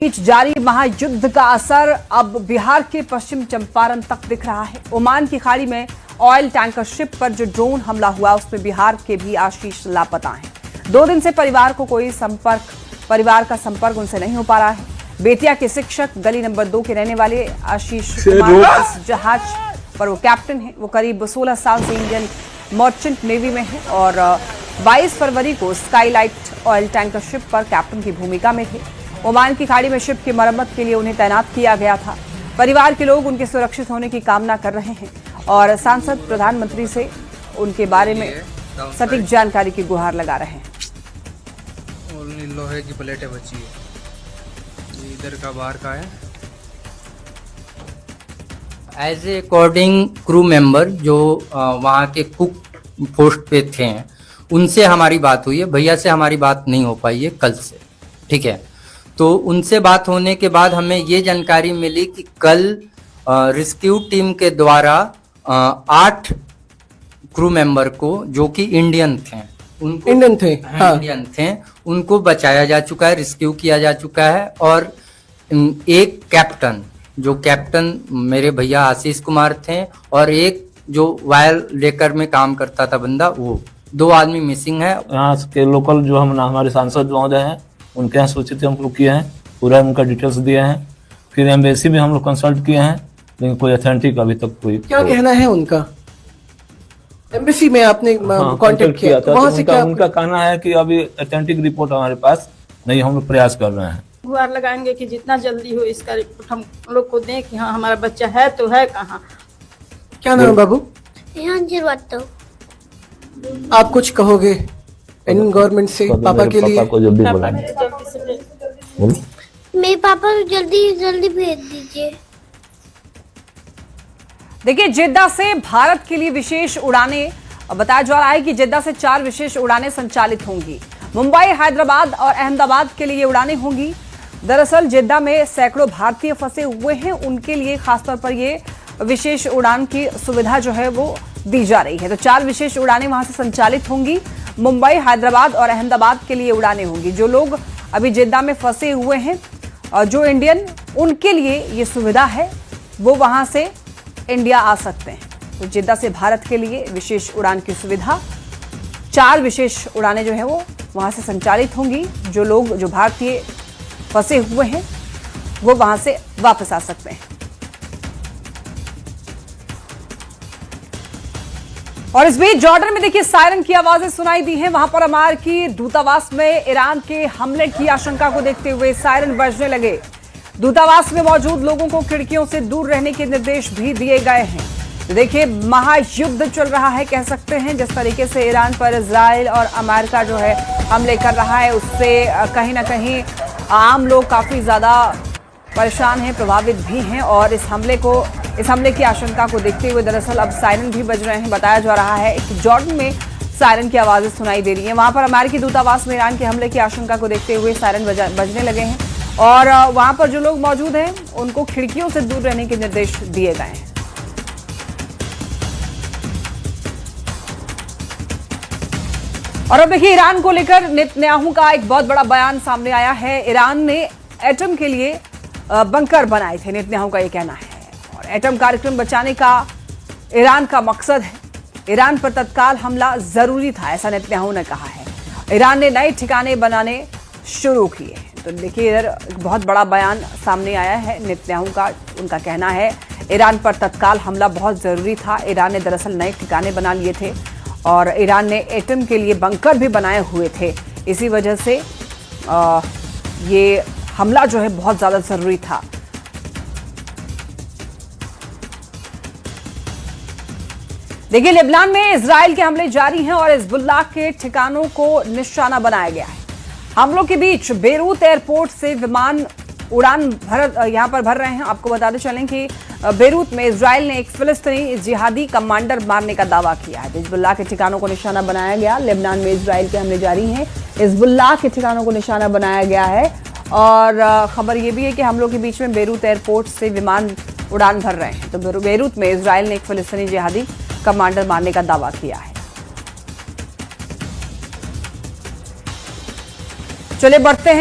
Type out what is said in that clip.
बीच जारी महायुद्ध का असर अब बिहार के पश्चिम चंपारण तक दिख रहा है। ओमान की खाड़ी में ऑयल टैंकर शिप पर जो ड्रोन हमला हुआ उसमें बिहार के भी आशीष लापता हैं। 2 दिन से परिवार का संपर्क उनसे नहीं हो पा रहा है। बेतिया के शिक्षक गली नंबर 2 के रहने वाले आशीष कुमार इस जहाज पर वो कैप्टन है। वो करीब 16 साल से इंडियन मर्चेंट नेवी में है और 22 फरवरी को स्काईलाइट ऑयल टैंकर शिप पर कैप्टन की भूमिका में थे। ओमान की खाड़ी में शिप की मरम्मत के लिए उन्हें तैनात किया गया था। परिवार के लोग उनके सुरक्षित होने की कामना कर रहे हैं और सांसद प्रधानमंत्री से उनके बारे में सटीक जानकारी की गुहार लगा रहे हैं। लोहे की प्लेटें बची है, इधर का बाहर का है। As a according crew member जो वहाँ के कुक पोस्ट पे थे, उनसे हमारी बात हुई है। भैया से हमारी बात नहीं हो पाई है कल से, ठीक है। तो उनसे बात होने के बाद हमें ये जानकारी मिली कि कल रेस्क्यू टीम के द्वारा 8 क्रू मेंबर को, जो कि इंडियन थे, इंडियन थे, उनको बचाया जा चुका है, रेस्क्यू किया जा चुका है। और एक कैप्टन, जो कैप्टन मेरे भैया आशीष कुमार थे, और एक जो वायर लेकर में काम करता था बंदा, वो 2 आदमी मिसिंग है। यहाँ के लोकल जो हमारे सांसद महोदय हैं, उनके यहाँ सूचित हम लोग किए हैं, पूरा उनका डिटेल्स दिए हैं। फिर एम्बेसी भी हम लोग कंसल्ट किए हैं, लेकिन कोई अथेंटिक अभी तक कोई क्या कहना है उनका? एम्बेसी में आपने कांटेक्ट किया था, वहां से क्या उनका कहना है कि अभी अथेंटिक रिपोर्ट हमारे पास नहीं, हम लोग प्रयास कर रहे हैं। गुहार लगाएंगे कि जितना जल्दी हो इसका रिपोर्ट हम लोग को दें कि हाँ हमारा बच्चा है तो है कहाँ। क्या नाम है बाबू? आप कुछ कहोगे इंडियन गवर्नमेंट से पापा के लिए? पापा को जल्दी बुलाएं। मेरे पापा को जल्दी भेज दीजिए। देखिए, जिद्दा से भारत के लिए विशेष उड़ानें, बताया जा रहा है कि जिद्दा से 4 विशेष उड़ानें संचालित होंगी। मुंबई, हैदराबाद और अहमदाबाद के लिए उड़ानें होंगी। दरअसल जिद्दा में सैकड़ों भारतीय फंसे हुए हैं, उनके लिए खासतौर पर ये विशेष उड़ान की सुविधा जो है वो दी जा रही है। तो 4 विशेष उड़ानें वहां से संचालित होंगी। मुंबई, हैदराबाद और अहमदाबाद के लिए उड़ानें होंगी। जो लोग अभी जिद्दा में फंसे हुए हैं और जो इंडियन, उनके लिए ये सुविधा है, वो वहां से इंडिया आ सकते हैं। तो जिद्दा से भारत के लिए विशेष उड़ान की सुविधा, 4 विशेष उड़ानें जो है वो वहां से संचालित होंगी। जो लोग, जो भारतीय फंसे हुए हैं, वो वहां से वापस आ सकते हैं। और इस बीच जॉर्डन में देखिए सायरन की आवाजें सुनाई दी हैं। वहां पर अमेरिकी दूतावास में ईरान के हमले की आशंका को देखते हुए सायरन बजने लगे। दूतावास में मौजूद लोगों को खिड़कियों से दूर रहने के निर्देश भी दिए गए हैं। तो देखिए, महायुद्ध चल रहा है, कह सकते हैं। जिस तरीके से ईरान पर इजराइल और अमेरिका जो है हमले कर रहा है, उससे कहीं ना कहीं आम लोग काफी ज्यादा परेशान हैं, प्रभावित भी हैं। और इस हमले की आशंका को देखते हुए दरअसल अब सायरन भी बज रहे हैं। बताया जा रहा है कि जॉर्डन में सायरन की आवाजें सुनाई दे रही हैं। वहां पर अमेरिकी दूतावास में ईरान के हमले की आशंका को देखते हुए सायरन बजने लगे हैं और वहां पर जो लोग मौजूद हैं उनको खिड़कियों से दूर रहने के निर्देश दिए गए हैं। और अब देखिए, ईरान को लेकर नेतन्याहू का एक बहुत बड़ा बयान सामने आया है। ईरान ने एटम के लिए बंकर बनाए थे, नेतन्याहू का ये कहना है। और एटम कार्यक्रम बचाने का ईरान का मकसद है। ईरान पर तत्काल हमला जरूरी था, ऐसा नेतन्याहू ने कहा है। ईरान ने नए ठिकाने बनाने शुरू किए। तो देखिए, इधर बहुत बड़ा बयान सामने आया है नेतन्याहू का। उनका कहना है ईरान पर तत्काल हमला बहुत जरूरी था। ईरान ने दरअसल नए ठिकाने बना लिए थे और ईरान ने एटम के लिए बंकर भी बनाए हुए थे। इसी वजह से ये हमला जो है बहुत ज्यादा जरूरी था। देखिए, लेबनान में इजराइल के हमले जारी हैं और हिजबुल्लाह के ठिकानों को निशाना बनाया गया है। हमलों के बीच बेरूत एयरपोर्ट से विमान उड़ान यहां पर भर रहे हैं। आपको बताते चलें कि बेरूत में इजराइल ने एक फिलिस्तीनी जिहादी कमांडर मारने का दावा किया है। हिजबुल्लाह के ठिकानों को निशाना बनाया गया। लेबनान में इजराइल के हमले जारी हैं, हिजबुल्लाह के ठिकानों को निशाना बनाया गया है। और खबर यह भी है कि हमलों के बीच में बेरूत एयरपोर्ट से विमान उड़ान भर रहे हैं। तो बेरूत में इजराइल ने एक फिलिस्तीनी जिहादी कमांडर मारने का दावा किया है। चलिए बढ़ते हैं।